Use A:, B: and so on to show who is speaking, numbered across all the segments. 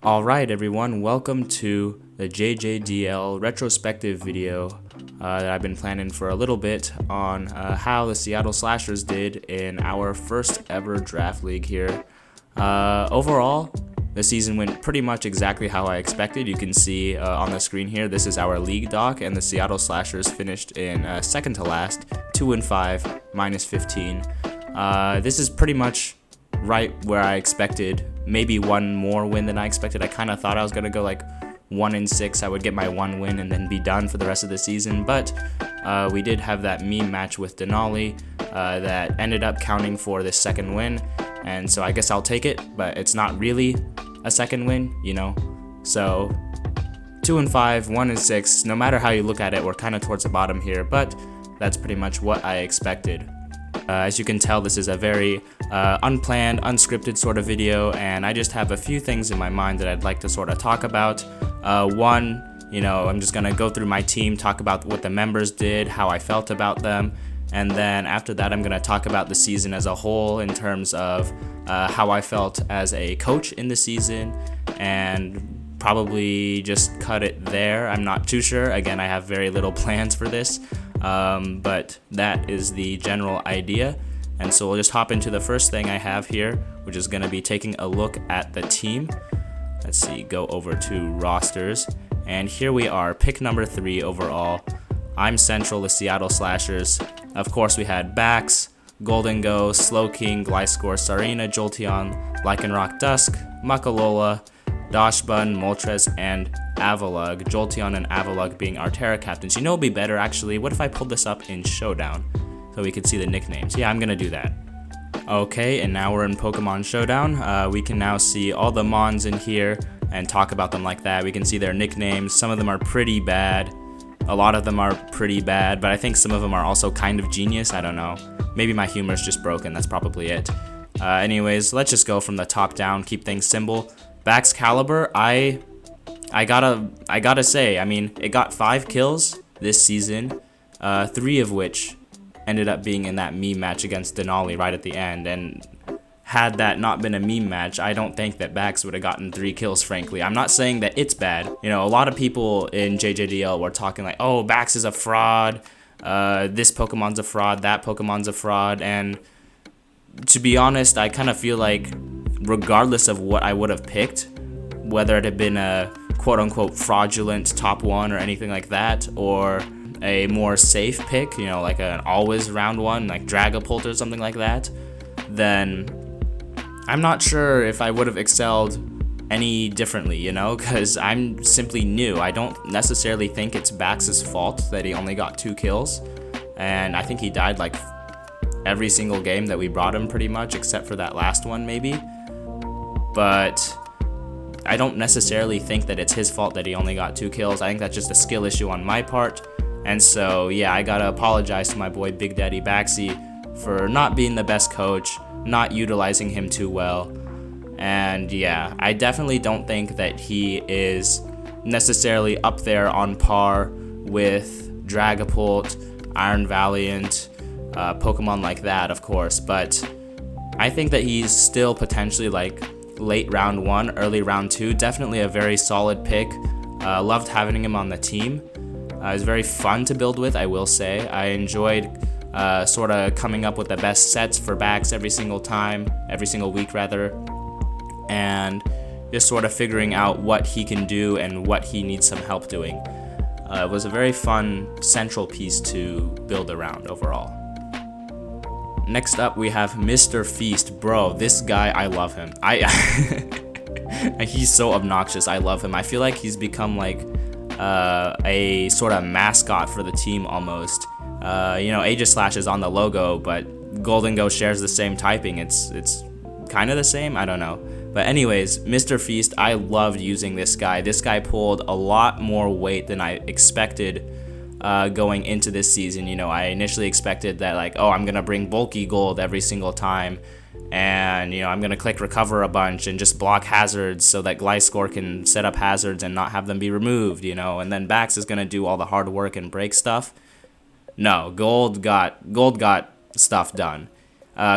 A: Alright everyone, welcome to the JJDL Retrospective video that I've been planning for a little bit on how the Seattle Slashers did in our first ever draft league here. Overall, the season went pretty much exactly how I expected. You can see on the screen here, this is our league doc, and the Seattle Slashers finished in second to last, 2-5, minus 15. This is pretty much right where I expected. Maybe one more win than I expected. I kind of thought I was going to go like 1-6. I would get my one win and then be done for the rest of the season. But we did have that meme match with Denali that ended up counting for this second win. And so I guess I'll take it, but it's not really a second win, you know. So 2-5, 1-6. No matter how you look at it, we're kind of towards the bottom here. But that's pretty much what I expected. As you can tell, this is a very unplanned, unscripted sort of video, and I just have a few things in my mind that I'd like to sort of talk about. One, I'm just going to go through my team, talk about what the members did, how I felt about them, and then after that I'm going to talk about the season as a whole in terms of how I felt as a coach in the season, and probably just cut it there. I'm not too sure. Again, I have very little plans for this. But that is the general idea, and so we'll just hop into the first thing I have here, which is going to be taking a look at the team. Let's see, go over to rosters, and here we are, pick number 3 overall. I'm Central, the Seattle Slashers. Of course, we had Bax, Golden Go, Slow King, Gliscor, Sarina, Jolteon, Lycanroc Dusk, Makalola, Dashbun, Moltres, and Avalugg. Jolteon and Avalugg being our Terra captains. You know, it'd be better actually. What if I pulled this up in Showdown so we could see the nicknames? Yeah, I'm gonna do that. Okay, and now we're in Pokemon Showdown. We can now see all the Mons in here and talk about them like that. We can see their nicknames. Some of them are pretty bad. A lot of them are pretty bad, but I think some of them are also kind of genius. I don't know. Maybe my humor's just broken. That's probably it. Anyways, let's just go from the top down. Keep things simple. Bax Caliber, I gotta say, I mean, it got 5 kills this season, 3 of which ended up being in that meme match against Denali right at the end, and had that not been a meme match, I don't think that Bax would have gotten 3 kills, frankly. I'm not saying that it's bad. You know, a lot of people in JJDL were talking like, oh, Bax is a fraud, this Pokemon's a fraud, that Pokemon's a fraud, and to be honest, I kind of feel like regardless of what I would have picked, whether it had been a quote-unquote fraudulent top 1 or anything like that, or a more safe pick, like an always round 1, like Dragapult or something like that, then I'm not sure if I would have excelled any differently, because I'm simply new. I don't necessarily think it's Bax's fault that he only got 2 kills, and I think he died like every single game that we brought him pretty much, except for that last one maybe. But I don't necessarily think that it's his fault that he only got 2 kills. I think that's just a skill issue on my part. And so, yeah, I gotta apologize to my boy Big Daddy Baxy for not being the best coach, not utilizing him too well. And yeah, I definitely don't think that he is necessarily up there on par with Dragapult, Iron Valiant, Pokemon like that, of course. But I think that he's still potentially like late round 1, early round 2. Definitely a very solid pick. Loved having him on the team. It was very fun to build with, I will say. I enjoyed sort of coming up with the best sets for Bax every single week rather, and just sort of figuring out what he can do and what he needs some help doing. It was a very fun central piece to build around overall. Next up, we have Mr. Feast. Bro, this guy, I love him. He's so obnoxious. I love him. I feel like he's become like a sort of mascot for the team almost. Aegislash is on the logo, but Golden Go shares the same typing. It's kind of the same. I don't know. But anyways, Mr. Feast, I loved using this guy. This guy pulled a lot more weight than I expected. Going into this season, I initially expected that I'm gonna bring bulky gold every single time, and I'm gonna click recover a bunch and just block hazards so that Gliscor can set up hazards and not have them be removed, and then Bax is gonna do all the hard work and break stuff. No, gold got stuff done.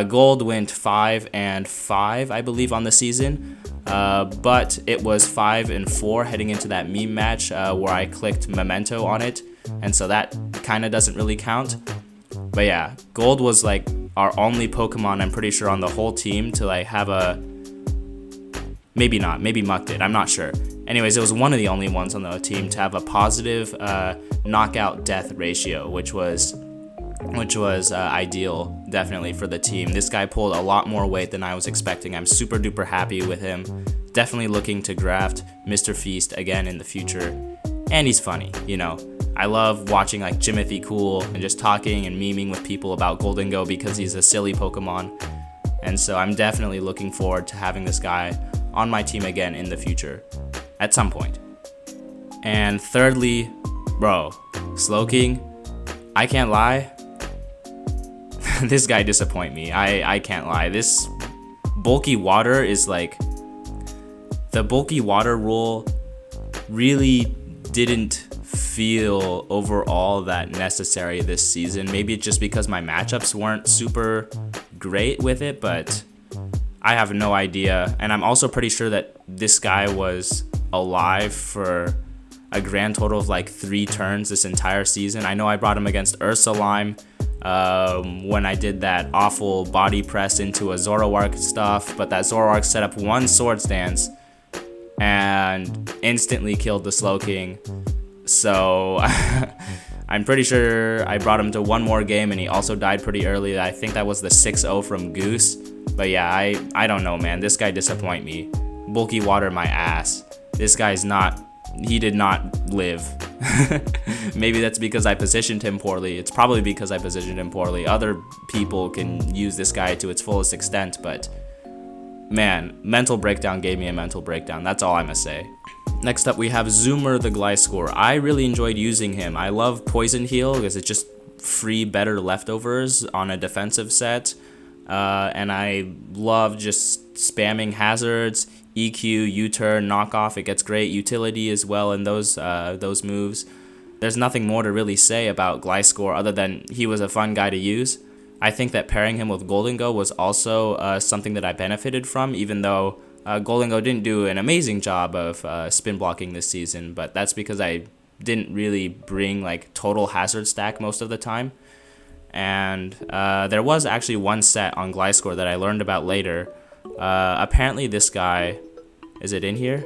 A: Gold went 5-5, I believe, on the season. But it was 5-4 heading into that meme match where I clicked Memento on it, and so that kind of doesn't really count. But yeah, Gold was like our only Pokemon, I'm pretty sure, on the whole team to like have a, maybe not, maybe Muck did, I'm not sure. Anyways, it was one of the only ones on the team to have a positive knockout death ratio, which was ideal, definitely, for the team. This guy pulled a lot more weight than I was expecting. I'm super duper happy with him. Definitely looking to draft Mr. Feast again in the future. And he's funny, you know. I love watching like Jimothy Cool and just talking and memeing with people about Goldengo because he's a silly Pokemon. And so I'm definitely looking forward to having this guy on my team again in the future at some point. And thirdly, bro, Slowking, I can't lie. This guy disappoint me. I can't lie. This bulky water is like, the bulky water rule really didn't feel overall that necessary this season. Maybe it's just because my matchups weren't super great with it, but I have no idea. And I'm also pretty sure that this guy was alive for a grand total of like 3 turns this entire season. I know I brought him against Ursalyme when I did that awful body press into a Zoroark stuff, but that Zoroark set up one Swords Dance and instantly killed the Slowking. So I'm pretty sure I brought him to one more game and he also died pretty early. I think that was the 6-0 from Goose. But yeah, I don't know, man. This guy disappoint me. Bulky water my ass. This guy's not, he did not live. Maybe that's because I positioned him poorly. It's probably because I positioned him poorly. Other people can use this guy to its fullest extent, but man, mental breakdown gave me a mental breakdown. That's all I'm gonna say. Next up, we have Zoomer the Gliscor. I really enjoyed using him. I love Poison Heal because it's just free better leftovers on a defensive set. And I love just spamming hazards, EQ, U-turn, knockoff. It gets great utility as well in those moves. There's nothing more to really say about Gliscor other than he was a fun guy to use. I think that pairing him with Goldengo was also something that I benefited from, even though Goldengo didn't do an amazing job of spin blocking this season, but that's because I didn't really bring like total hazard stack most of the time. And there was actually one set on Gliscor that I learned about later. Apparently this guy, is it in here?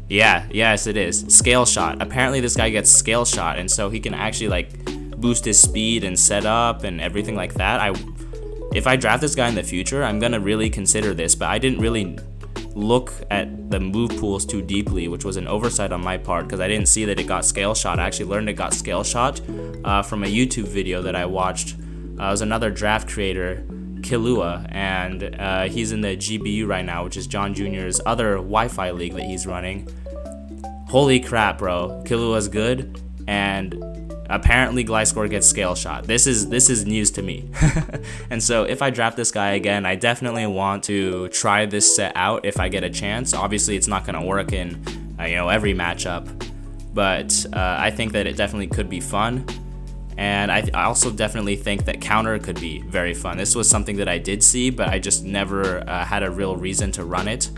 A: Yeah, yes it is. Scale Shot. Apparently this guy gets Scale Shot, and so he can actually like boost his speed and set up and everything like that. If I draft this guy in the future, I'm gonna really consider this, but I didn't really look at the move pools too deeply, which was an oversight on my part because I didn't see that it got Scale Shot. I actually learned it got Scale Shot from a YouTube video that I watched. It was another draft creator, Killua, and he's in the GBU right now, which is John Jr.'s other Wi-Fi league that he's running. Holy crap, bro. Killua's good, and apparently Gliscor gets Scale Shot. This is news to me. And so if I draft this guy again, I definitely want to try this set out if I get a chance. Obviously it's not going to work in every matchup, but I think that it definitely could be fun. And I also definitely think that counter could be very fun. This was something that I did see, but I just never had a real reason to run it.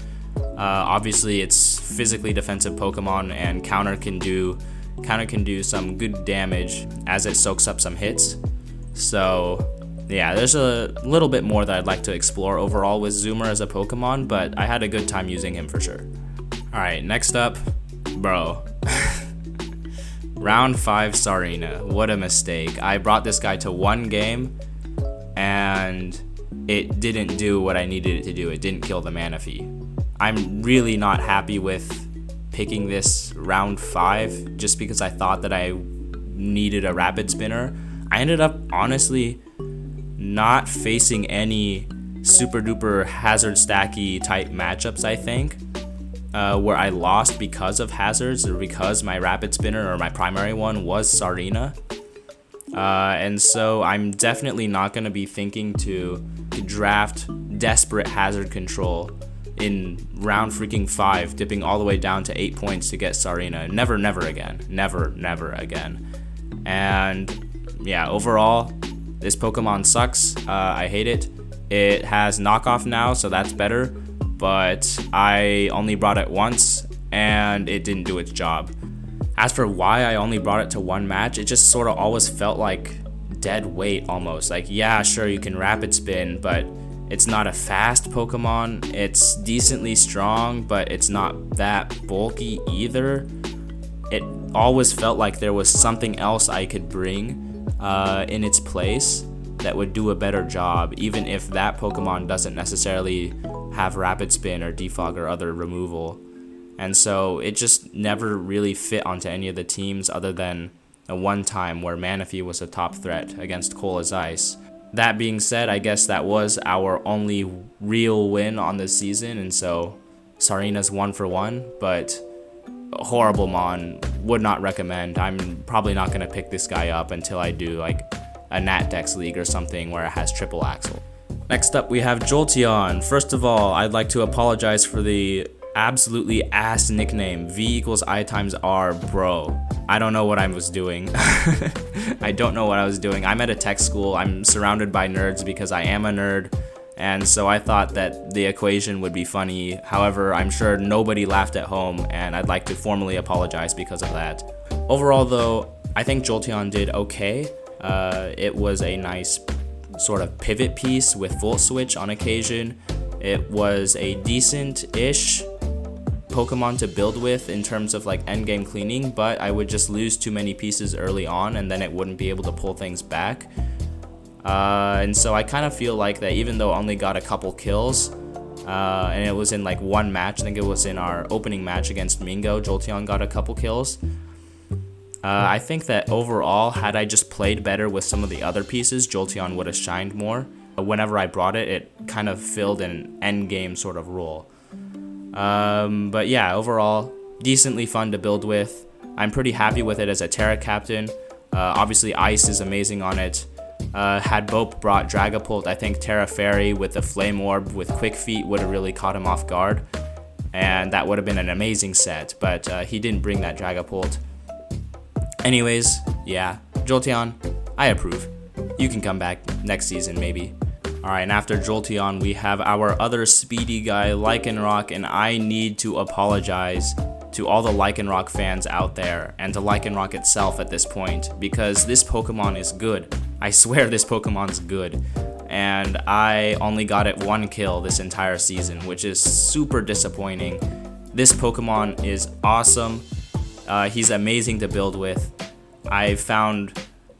A: Obviously it's physically defensive Pokemon, and counter can do some good damage as it soaks up some hits. So yeah, there's a little bit more that I'd like to explore overall with Zoomer as a Pokemon, but I had a good time using him for sure. Alright, next up, bro. Round 5 Sarina. What a mistake. I brought this guy to one game and it didn't do what I needed it to do. It didn't kill the Manaphy. I'm really not happy with picking this round 5 just because I thought that I needed a rapid spinner. I ended up honestly not facing any super duper hazard stacky type matchups, I think, where I lost because of hazards or because my rapid spinner or my primary one was Sarina. And so I'm definitely not going to be thinking to draft desperate hazard control in round freaking 5, dipping all the way down to 8 points to get Sarina. Never again. Never again. And yeah, overall, this Pokemon sucks. I hate it. It has knockoff now, so that's better, but I only brought it once, and it didn't do its job. As for why I only brought it to one match, it just sort of always felt like dead weight almost. Like, yeah, sure, you can rapid spin, but it's not a fast Pokemon. It's decently strong, but it's not that bulky either. It always felt like there was something else I could bring in its place that would do a better job, even if that Pokemon doesn't necessarily have rapid spin or defog or other removal. And so it just never really fit onto any of the teams other than a one time where Manaphy was a top threat against Cola's Ice. That being said, I guess that was our only real win on this season, and so Sarina's 1 for 1, but horrible Mon, would not recommend. I'm probably not going to pick this guy up until I do like a Nat Dex League or something where it has triple axle. Next up we have Jolteon. First of all, I'd like to apologize for the absolutely ass nickname, V equals I times R, bro. I don't know what I was doing. I don't know what I was doing. I'm at a tech school. I'm surrounded by nerds because I am a nerd. And so I thought that the equation would be funny. However, I'm sure nobody laughed at home, and I'd like to formally apologize because of that. Overall though, I think Jolteon did okay. It was a nice sort of pivot piece with Volt Switch on occasion. It was a decent-ish Pokemon to build with in terms of like endgame cleaning, but I would just lose too many pieces early on and then it wouldn't be able to pull things back. And so I kind of feel like that even though I only got a couple kills, and it was in like one match, I think it was in our opening match against Mingo, Jolteon got a couple kills. I think that overall, had I just played better with some of the other pieces, Jolteon would have shined more. Whenever I brought it, it kind of filled an endgame sort of role. But yeah, overall, decently fun to build with. I'm pretty happy with it as a Terra Captain. Obviously, Ice is amazing on it. Had Bope brought Dragapult, I think Terra Fairy with the Flame Orb with Quick Feet would have really caught him off guard. And that would have been an amazing set, but he didn't bring that Dragapult. Anyways, yeah, Jolteon, I approve. You can come back next season, maybe. Alright, and after Jolteon, we have our other speedy guy, Lycanroc, and I need to apologize to all the Lycanroc fans out there, and to Lycanroc itself at this point, because this Pokemon is good. I swear this Pokemon's good. And I only got it one kill this entire season, which is super disappointing. This Pokemon is awesome. He's amazing to build with. I found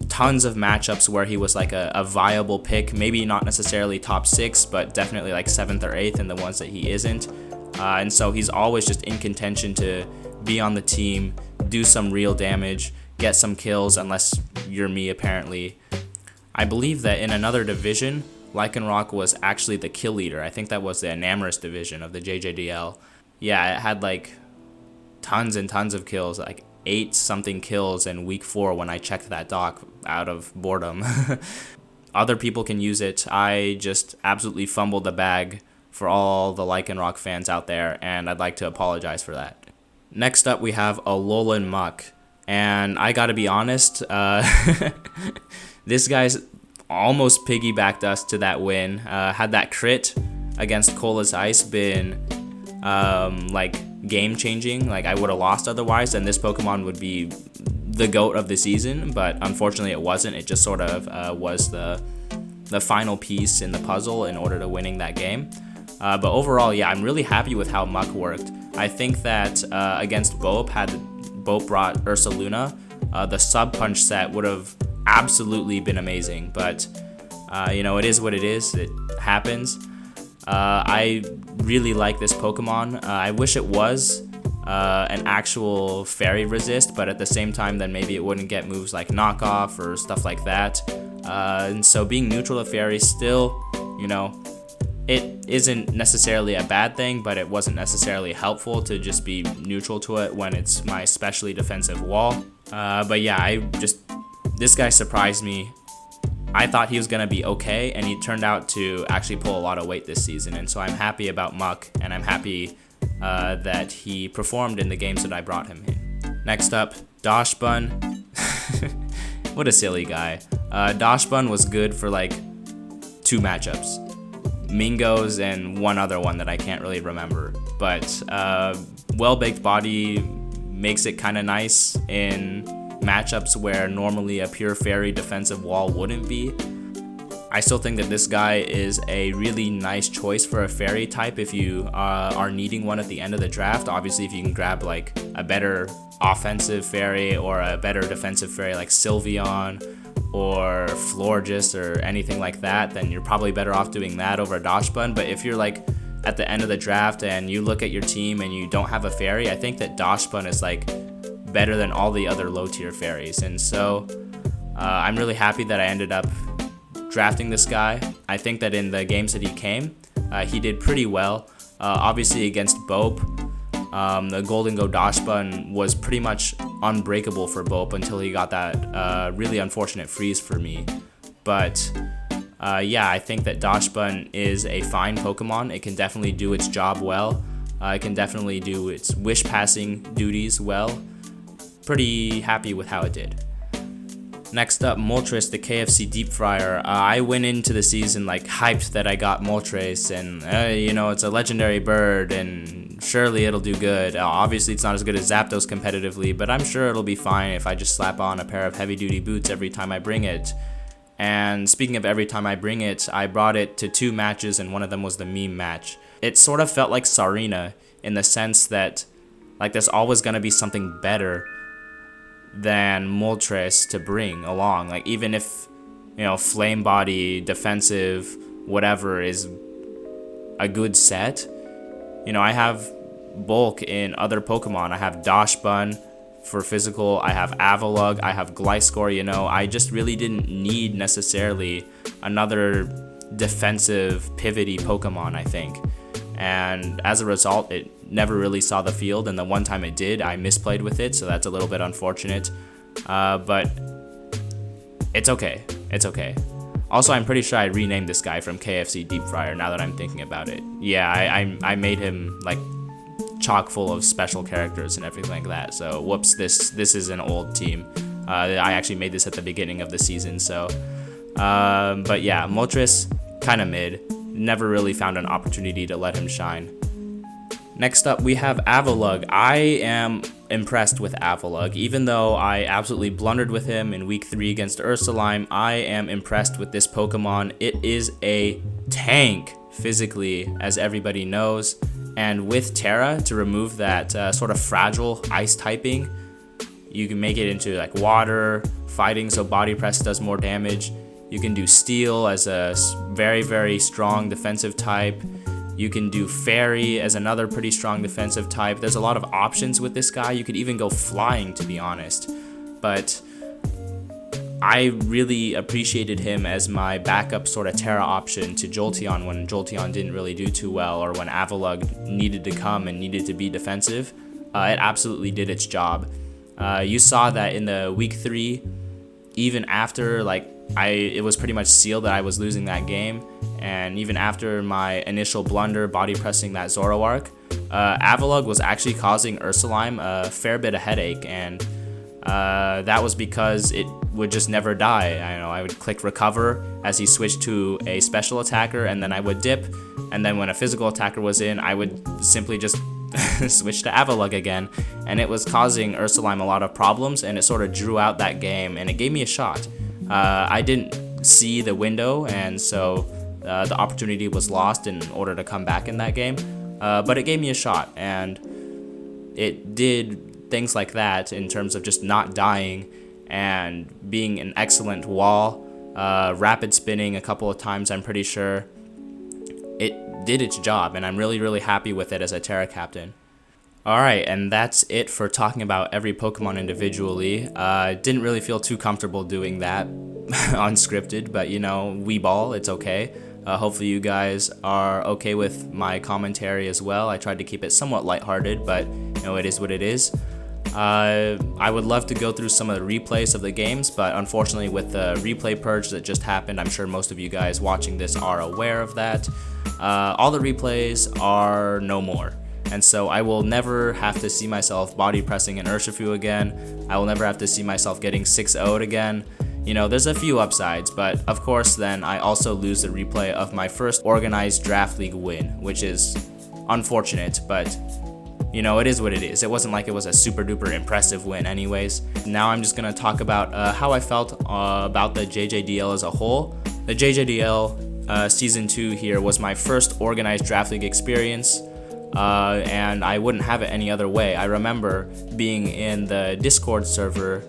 A: tons of matchups where he was like a viable pick, maybe not necessarily top 6, but definitely like 7th or 8th in the ones that he isn't. And so he's always just in contention to be on the team, do some real damage, get some kills, unless you're me apparently. I believe that in another division, Lycanroc was actually the kill leader. I think that was the Enamorous division of the JJDL. Yeah, it had like tons and tons of kills, like 8 something kills in week 4 when I checked that doc out of boredom. Other people can use it. I just absolutely fumbled the bag for all the Lycanroc fans out there, and I'd like to apologize for that. Next up, we have Alolan Muck, and I gotta be honest, this guy's almost piggybacked us to that win. Had that crit against Cola's Ice been like game-changing, like I would have lost otherwise, and this Pokemon would be the GOAT of the season, but unfortunately it wasn't. It just sort of was the final piece in the puzzle in order to winning that game. But overall, yeah, I'm really happy with how Muck worked. I think that against Bope, had Bope brought Ursalyme, the Sub-Punch set would have absolutely been amazing, but you know, it is what it is. It happens. I really like this Pokemon. I wish it was an actual Fairy resist, but at the same time, then maybe it wouldn't get moves like Knockoff or stuff like that. And so being neutral to Fairy still, you know, it isn't necessarily a bad thing, but it wasn't necessarily helpful to just be neutral to it when it's my specially defensive wall. But yeah, this guy surprised me. I thought he was going to be okay, and he turned out to actually pull a lot of weight this season, and so I'm happy about Muck, and I'm happy that he performed in the games that I brought him in. Next up, Doshbun. What a silly guy. Dashbun was good for like 2 matchups. Mingo's and one other one that I can't really remember. But well-baked body makes it kind of nice in matchups where normally a pure fairy defensive wall wouldn't be. I still think that this guy is a really nice choice for a fairy type if you are needing one at the end of the draft. Obviously, if you can grab like a better offensive fairy or a better defensive fairy like Sylveon or Florges or anything like that, then you're probably better off doing that over Dashbun. But if you're like at the end of the draft and you look at your team and you don't have a fairy, I think that Dashbun is like better than all the other low tier fairies. And so I'm really happy that I ended up drafting this guy. I think that in the games that he came, he did pretty well. Obviously against Bope, the Golden Go Dashbun was pretty much unbreakable for Bope until he got that really unfortunate freeze for me. But yeah, I think that Dashbun is a fine Pokemon. It can definitely do its job well. It can definitely do its wish passing duties well. Pretty happy with how it did. Next up, Moltres, the KFC Deep Fryer. I went into the season like hyped that I got Moltres, and you know, it's a legendary bird and surely it'll do good. Obviously it's not as good as Zapdos competitively, but I'm sure it'll be fine if I just slap on a pair of heavy duty boots every time I bring it. And speaking of every time I bring it, I brought it to 2 matches and one of them was the meme match. It sort of felt like Sarina in the sense that like there's always gonna be something better than Moltres to bring along. Like even if, you know, Flame Body, defensive, whatever is a good set, you know, I have bulk in other Pokemon. I have Dashbun for physical, I have Avalugg, I have Gliscor, you know, I just really didn't need necessarily another defensive pivoty Pokemon, I think. And as a result, it never really saw the field, and the one time it did, I misplayed with it, so that's a little bit unfortunate. But it's okay. It's okay. Also, I'm pretty sure I renamed this guy from KFC Deep Fryer now that I'm thinking about it. Yeah, I made him like chock full of special characters and everything like that. So whoops, this is an old team. I actually made this at the beginning of the season, so but yeah, Moltres kinda mid. Never really found an opportunity to let him shine. Next up, we have Avalugg. I am impressed with Avalugg. Even though I absolutely blundered with him in week 3 against Ursalyme, I am impressed with this Pokemon. It is a tank physically, as everybody knows. And with Terra, to remove that sort of fragile ice typing, you can make it into like water, fighting, so body press does more damage. You can do Steel as a very, very strong defensive type. You can do Fairy as another pretty strong defensive type. There's a lot of options with this guy. You could even go Flying, to be honest. But I really appreciated him as my backup sort of Terra option to Jolteon when Jolteon didn't really do too well, or when Avalugg needed to come and needed to be defensive. It absolutely did its job. You saw that in the week 3, even after like it was pretty much sealed that I was losing that game, and even after my initial blunder body pressing that Zoroark, Avalugg was actually causing Ursalyme a fair bit of headache, and that was because it would just never die. I would click recover as he switched to a special attacker, and then I would dip, and then when a physical attacker was in, I would simply just switch to Avalugg again, and it was causing Ursalyme a lot of problems, and it sort of drew out that game, and it gave me a shot. I didn't see the window, and so the opportunity was lost in order to come back in that game, but it gave me a shot, and it did things like that in terms of just not dying and being an excellent wall, rapid spinning a couple of times. I'm pretty sure it did its job, and I'm really, really happy with it as a Terra captain. Alright, and that's it for talking about every Pokemon individually. Didn't really feel too comfortable doing that unscripted, but you know, we ball, it's okay. Hopefully you guys are okay with my commentary as well. I tried to keep it somewhat lighthearted, but you know, it is what it is. I would love to go through some of the replays of the games, but unfortunately with the replay purge that just happened, I'm sure most of you guys watching this are aware of that. All the replays are no more. and so I will never have to see myself body pressing an Urshifu again. I will never have to see myself getting 6-0'd again. You know, there's a few upsides, but of course then I also lose the replay of my first organized draft league win, which is unfortunate, but you know, it is what it is. It wasn't like it was a super duper impressive win anyways. Now I'm just gonna talk about how I felt about the JJDL as a whole. The JJDL Season 2 here was my first organized draft league experience, and I wouldn't have it any other way. I remember being in the Discord server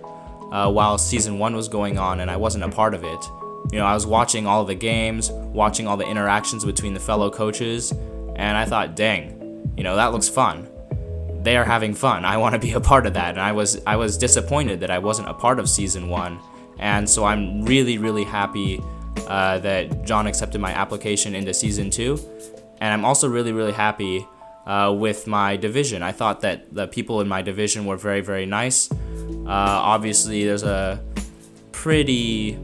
A: while Season 1 was going on, and I wasn't a part of it. You know, I was watching all the games, watching all the interactions between the fellow coaches, and I thought, dang, you know, that looks fun. They are having fun. I want to be a part of that. And I was disappointed that I wasn't a part of Season 1. And so I'm really, really happy that John accepted my application into Season 2. And I'm also really, really happy with my division. I thought that the people in my division were very, very nice. Obviously, there's a pretty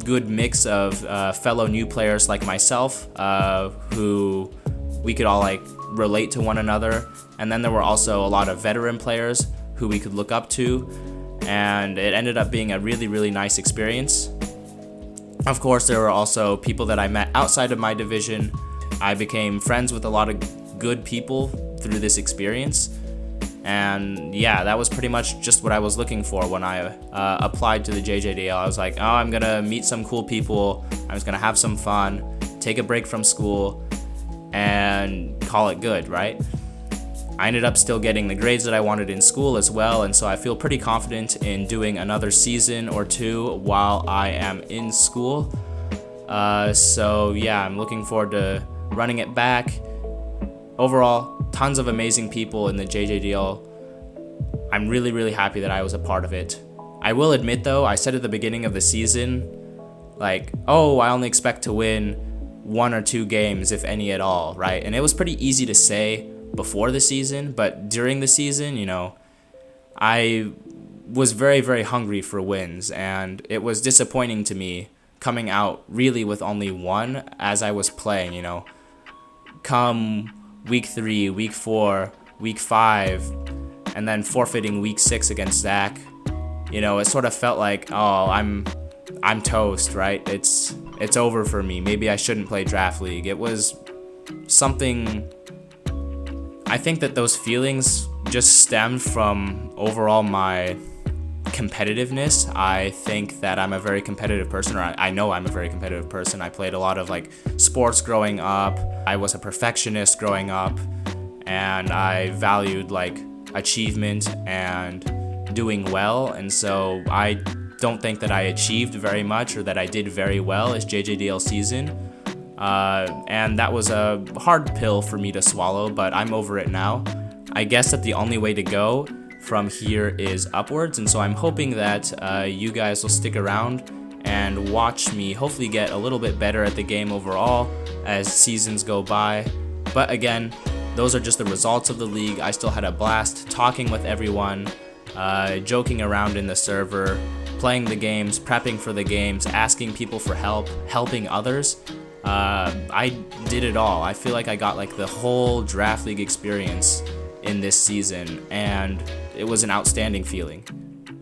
A: good mix of fellow new players like myself who we could all like relate to one another, and then there were also a lot of veteran players who we could look up to, and it ended up being a really, really nice experience. Of course, there were also people that I met outside of my division. I became friends with a lot of good people through this experience, and yeah, that was pretty much just what I was looking for when I applied to the JJDL. I was like, oh, I'm gonna meet some cool people, I'm just gonna have some fun, take a break from school, and call it good, right? I ended up still getting the grades that I wanted in school as well, and so I feel pretty confident in doing another season or two while I am in school. So yeah, I'm looking forward to running it back. Overall, tons of amazing people in the JJDL. I'm really, really happy that I was a part of it. I will admit though, I said at the beginning of the season, like, oh, I only expect to win 1 or 2 games, if any at all, right? And it was pretty easy to say before the season, but during the season, you know, I was very, very hungry for wins, and it was disappointing to me coming out really with only 1 as I was playing, you know. Come week 3, week 4, week 5, and then forfeiting week 6 against Zach, you know, it sort of felt like, oh, I'm toast, right? It's over for me. Maybe I shouldn't play Draft League. It was something, I think that those feelings just stemmed from overall my competitiveness. I think that I'm a very competitive person, or I know I'm a very competitive person. I played a lot of like sports growing up. I was a perfectionist growing up, and I valued like achievement and doing well, and so I don't think that I achieved very much or that I did very well as JJDL season, and that was a hard pill for me to swallow, but I'm over it now. I guess that the only way to go from here is upwards, and so I'm hoping that you guys will stick around and watch me hopefully get a little bit better at the game overall as seasons go by. But again, those are just the results of the league. I still had a blast talking with everyone, joking around in the server, playing the games, prepping for the games, asking people for help, helping others. I did it all. I feel like I got like the whole draft league experience in this season, and it was an outstanding feeling.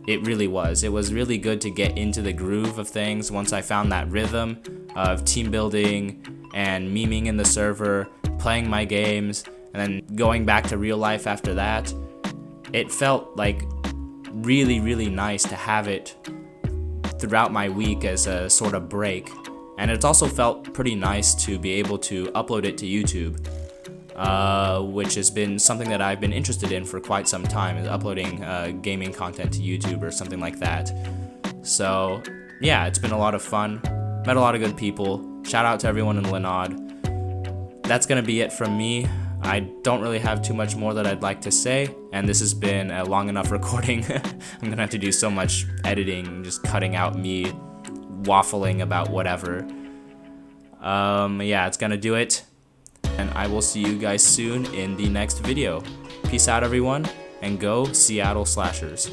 A: It really was. It was really good to get into the groove of things once I found that rhythm of team building and memeing in the server, playing my games, and then going back to real life after that. It felt like really, really nice to have it throughout my week as a sort of break. And it's also felt pretty nice to be able to upload it to YouTube, which has been something that I've been interested in for quite some time, is uploading gaming content to YouTube or something like that. So yeah, it's been a lot of fun. Met a lot of good people. Shout out to everyone in Lostlotl. That's gonna be it from me. I don't really have too much more that I'd like to say, and this has been a long enough recording. I'm gonna have to do so much editing, just cutting out me waffling about whatever. Yeah, it's gonna do it, and I will see you guys soon in the next video. Peace out, everyone, and go Seattle Slashers.